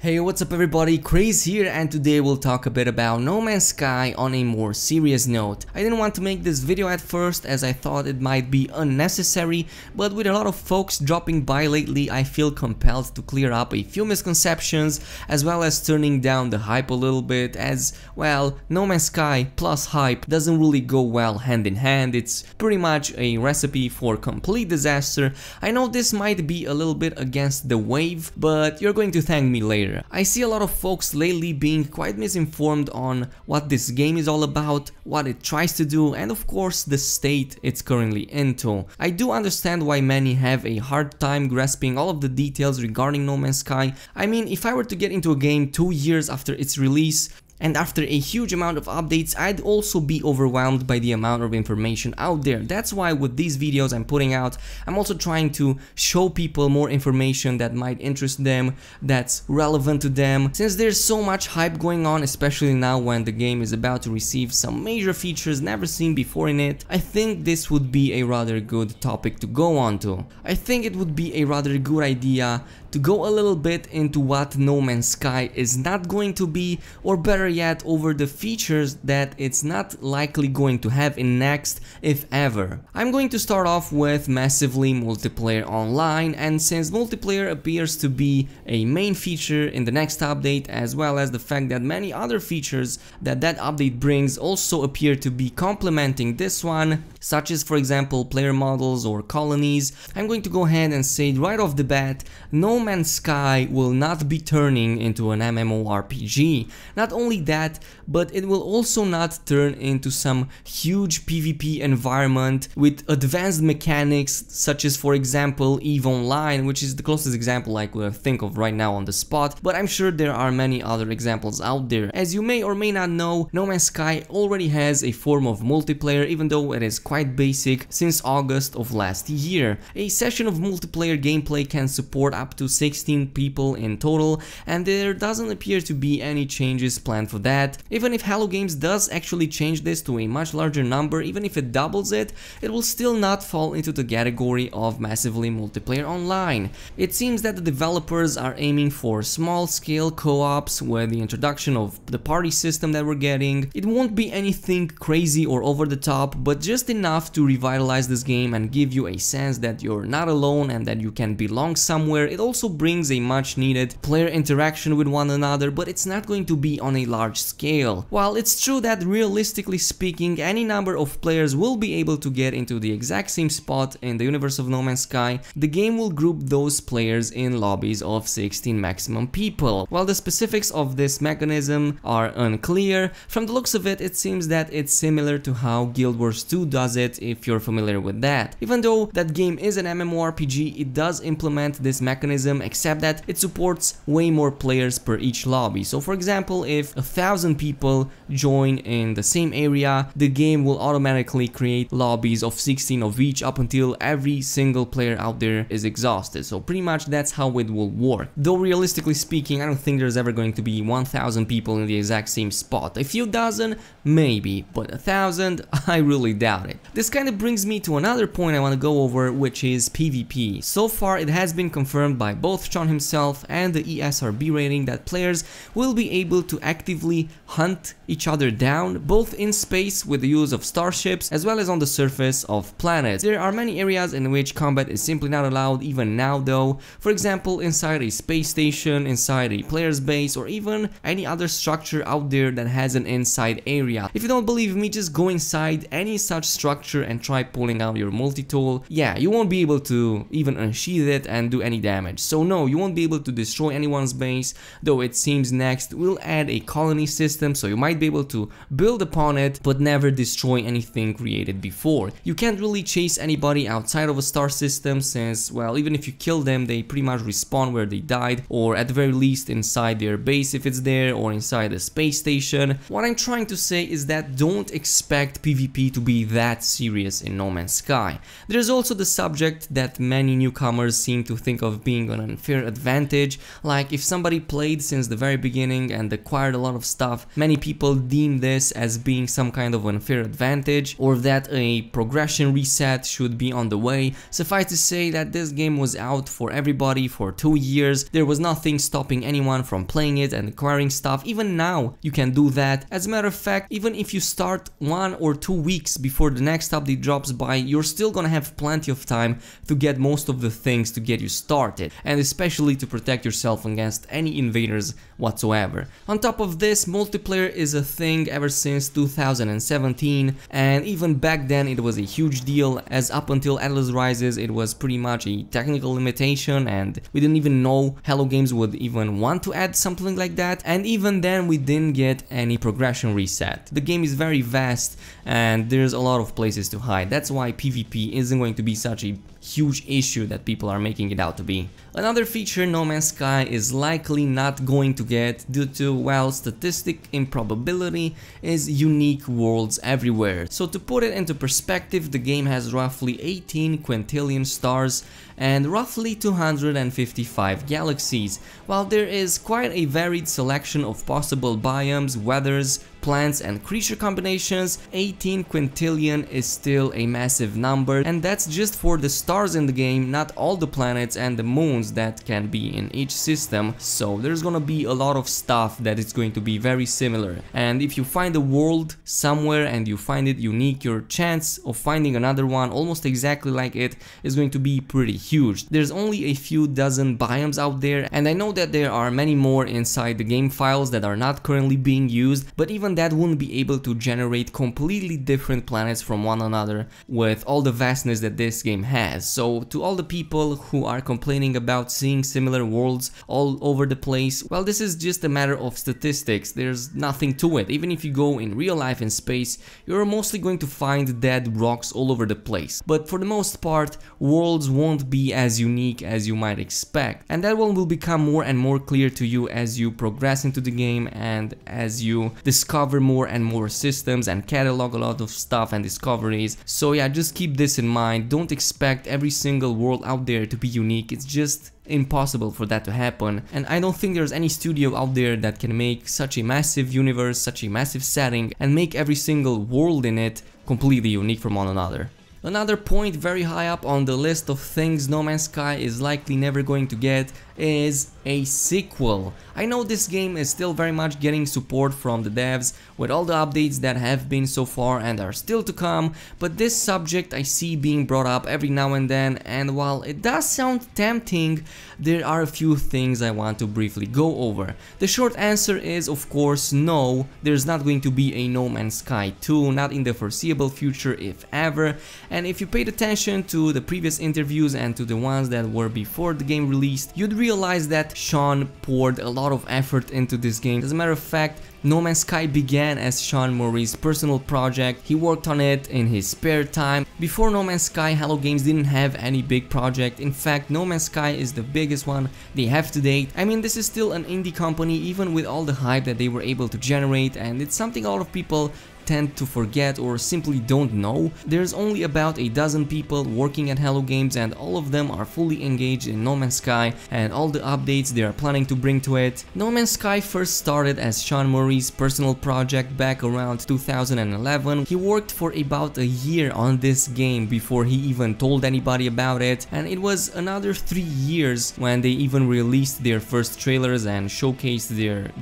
Hey, what's up everybody, Khraze here, and today we'll talk a bit about No Man's Sky on a more serious note. I didn't want to make this video at first as I thought it might be unnecessary, but with a lot of folks dropping by lately I feel compelled to clear up a few misconceptions as well as turning down the hype a little bit, as well, No Man's Sky plus hype doesn't really go well hand in hand. It's pretty much a recipe for complete disaster. I know this might be a little bit against the wave, but you're going to thank me later. I see a lot of folks lately being quite misinformed on what this game is all about, what it tries to do, and of course the state it's currently into. I do understand why many have a hard time grasping all of the details regarding No Man's Sky. I mean, if I were to get into a game 2 years after its release, and after a huge amount of updates, I'd also be overwhelmed by the amount of information out there. That's why with these videos I'm putting out, I'm also trying to show people more information that might interest them, that's relevant to them. Since there's so much hype going on, especially now when the game is about to receive some major features never seen before in it, I think this would be a rather good topic to go on to. I think it would be a rather good idea to go a little bit into what No Man's Sky is not going to be, or better yet, over the features that it's not likely going to have in next, if ever. I'm going to start off with massively multiplayer online, and since multiplayer appears to be a main feature in the next update, as well as the fact that many other features that update brings also appear to be complementing this one, such as for example player models or colonies, I'm going to go ahead and say right off the bat, No Man's Sky will not be turning into an MMORPG. Not only that, but it will also not turn into some huge PvP environment with advanced mechanics such as for example EVE Online, which is the closest example I could think of right now on the spot, but I'm sure there are many other examples out there. As you may or may not know, No Man's Sky already has a form of multiplayer, even though it is quite basic, since August of last year. A session of multiplayer gameplay can support up to 16 people in total, and there doesn't appear to be any changes planned for that. Even if Hello Games does actually change this to a much larger number, even if it doubles it, it will still not fall into the category of massively multiplayer online. It seems that the developers are aiming for small scale co-ops with the introduction of the party system that we're getting. It won't be anything crazy or over the top, but just enough to revitalize this game and give you a sense that you're not alone and that you can belong somewhere. It also brings a much needed player interaction with one another, but it's not going to be on a large scale. While it's true that realistically speaking any number of players will be able to get into the exact same spot in the universe of No Man's Sky, the game will group those players in lobbies of 16 maximum people. While the specifics of this mechanism are unclear, from the looks of it, it seems that it's similar to how Guild Wars 2 does it, if you're familiar with that. Even though that game is an MMORPG, it does implement this mechanism, except that it supports way more players per each lobby. So for example, if 1,000 people join in the same area, the game will automatically create lobbies of 16 of each up until every single player out there is exhausted. So pretty much that's how it will work. Though realistically speaking, I don't think there's ever going to be 1,000 people in the exact same spot. A few dozen, maybe, but 1,000, I really doubt it. This kind of brings me to another point I want to go over, which is PvP. So far it has been confirmed by both Sean himself and the ESRB rating that players will be able to actively hunt each other down, both in space with the use of starships as well as on the surface of planets. There are many areas in which combat is simply not allowed even now though, for example inside a space station, inside a player's base, or even any other structure out there that has an inside area. If you don't believe me, just go inside any such structure and try pulling out your multi-tool. Yeah, you won't be able to even unsheath it and do any damage. So no, you won't be able to destroy anyone's base, though it seems next we'll add a colony system, so you might be able to build upon it but never destroy anything created before. You can't really chase anybody outside of a star system since, well, even if you kill them, they pretty much respawn where they died, or at the very least inside their base if it's there, or inside a space station. What I'm trying to say is that don't expect PvP to be that serious in No Man's Sky. There's also the subject that many newcomers seem to think of being an unfair advantage. Like if somebody played since the very beginning and acquired a lot of stuff, many people deem this as being some kind of unfair advantage, or that a progression reset should be on the way. Suffice to say that this game was out for everybody for 2 years. There was nothing stopping anyone from playing it and acquiring stuff. Even now you can do that. As a matter of fact, even if you start 1 or 2 weeks before the next update drops by, you're still gonna have plenty of time to get most of the things to get you started, and especially to protect yourself against any invaders whatsoever. On top of this, multiplayer is a thing ever since 2017, and even back then it was a huge deal, as up until Atlas Rises it was pretty much a technical limitation and we didn't even know Hello Games would even want to add something like that, and even then we didn't get any progression reset. The game is very vast and there's a lot of places to hide. That's why PvP isn't going to be such a huge issue that people are making it out to be. Another feature No Man's Sky is likely not going to get due to, well, statistic improbability is unique worlds everywhere. So to put it into perspective, the game has roughly 18 quintillion stars and roughly 255 galaxies. While there is quite a varied selection of possible biomes, weathers, plants and creature combinations, 18 quintillion is still a massive number, and that's just for the stars in the game, not all the planets and the moons that can be in each system. So there's gonna be a lot of stuff that is going to be very similar, and if you find a world somewhere and you find it unique, your chance of finding another one almost exactly like it is going to be pretty huge. There's only a few dozen biomes out there, and I know that there are many more inside the game files that are not currently being used, but even that wouldn't be able to generate completely different planets from one another with all the vastness that this game has. So to all the people who are complaining about seeing similar worlds all over the place, well, this is just a matter of statistics. There's nothing to it. Even if you go in real life in space, you're mostly going to find dead rocks all over the place. But for the most part, worlds won't be as unique as you might expect, and that one will become more and more clear to you as you progress into the game and as you discover more and more systems and catalog a lot of stuff and discoveries. So yeah, just keep this in mind. Don't expect every single world out there to be unique. It's just impossible for that to happen, and I don't think there's any studio out there that can make such a massive universe, such a massive setting, and make every single world in it completely unique from one another. Another point very high up on the list of things No Man's Sky is likely never going to get is a sequel. I know this game is still very much getting support from the devs with all the updates that have been so far and are still to come, but this subject I see being brought up every now and then, and while it does sound tempting, there are a few things I want to briefly go over. The short answer is, of course, no, there's not going to be a No Man's Sky 2, not in the foreseeable future if ever, and if you paid attention to the previous interviews and to the ones that were before the game released, you'd realize that Sean poured a lot of effort into this game. As a matter of fact, No Man's Sky began as Sean Murray's personal project. He worked on it in his spare time. Before No Man's Sky, Hello Games didn't have any big project. In fact, No Man's Sky is the biggest one they have to date. I mean, this is still an indie company even with all the hype that they were able to generate, and it's something a lot of people tend to forget or simply don't know. There's only about a dozen people working at Hello Games, and all of them are fully engaged in No Man's Sky and all the updates they are planning to bring to it. No Man's Sky first started as Sean Murray's personal project back around 2011. He worked for about a year on this game before he even told anybody about it, and it was another 3 years when they even released their first trailers and showcased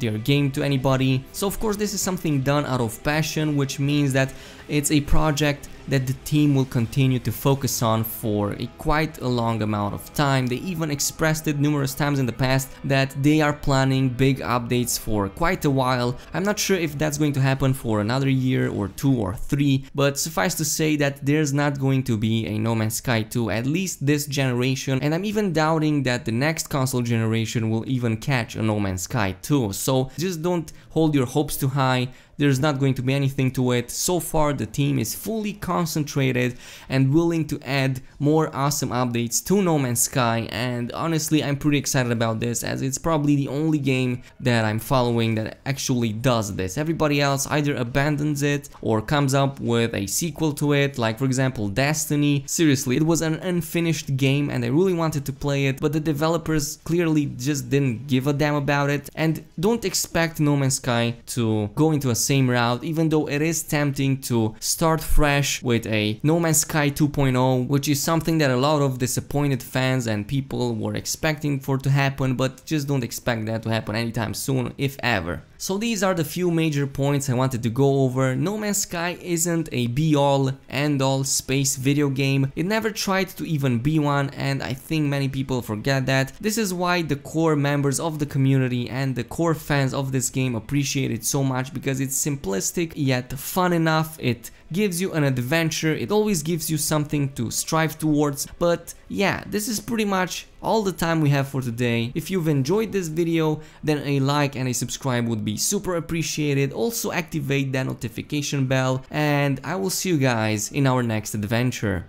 their game to anybody. So of course this is something done out of passion, which means that it's a project that the team will continue to focus on for quite a long amount of time. They even expressed it numerous times in the past that they are planning big updates for quite a while. I'm not sure if that's going to happen for another year or 2 or 3, but suffice to say that there's not going to be a No Man's Sky 2, at least this generation, and I'm even doubting that the next console generation will even catch a No Man's Sky 2, so just don't hold your hopes too high. There's not going to be anything to it. So far the team is fully concentrated concentrated and willing to add more awesome updates to No Man's Sky, and honestly I'm pretty excited about this, as it's probably the only game that I'm following that actually does this. Everybody else either abandons it or comes up with a sequel to it, like for example Destiny. Seriously, it was an unfinished game and I really wanted to play it, but the developers clearly just didn't give a damn about it. And don't expect No Man's Sky to go into a same route, even though it is tempting to start fresh with a No Man's Sky 2.0, which is something that a lot of disappointed fans and people were expecting for to happen, but just don't expect that to happen anytime soon, if ever. So these are the few major points I wanted to go over. No Man's Sky isn't a be-all, end-all space video game. It never tried to even be one, and I think many people forget that. This is why the core members of the community and the core fans of this game appreciate it so much, because it's simplistic yet fun enough. It gives you an adventure, it always gives you something to strive towards. But yeah, this is pretty much all the time we have for today. If you've enjoyed this video, then a like and a subscribe would be super appreciated. Also activate that notification bell, and I will see you guys in our next adventure.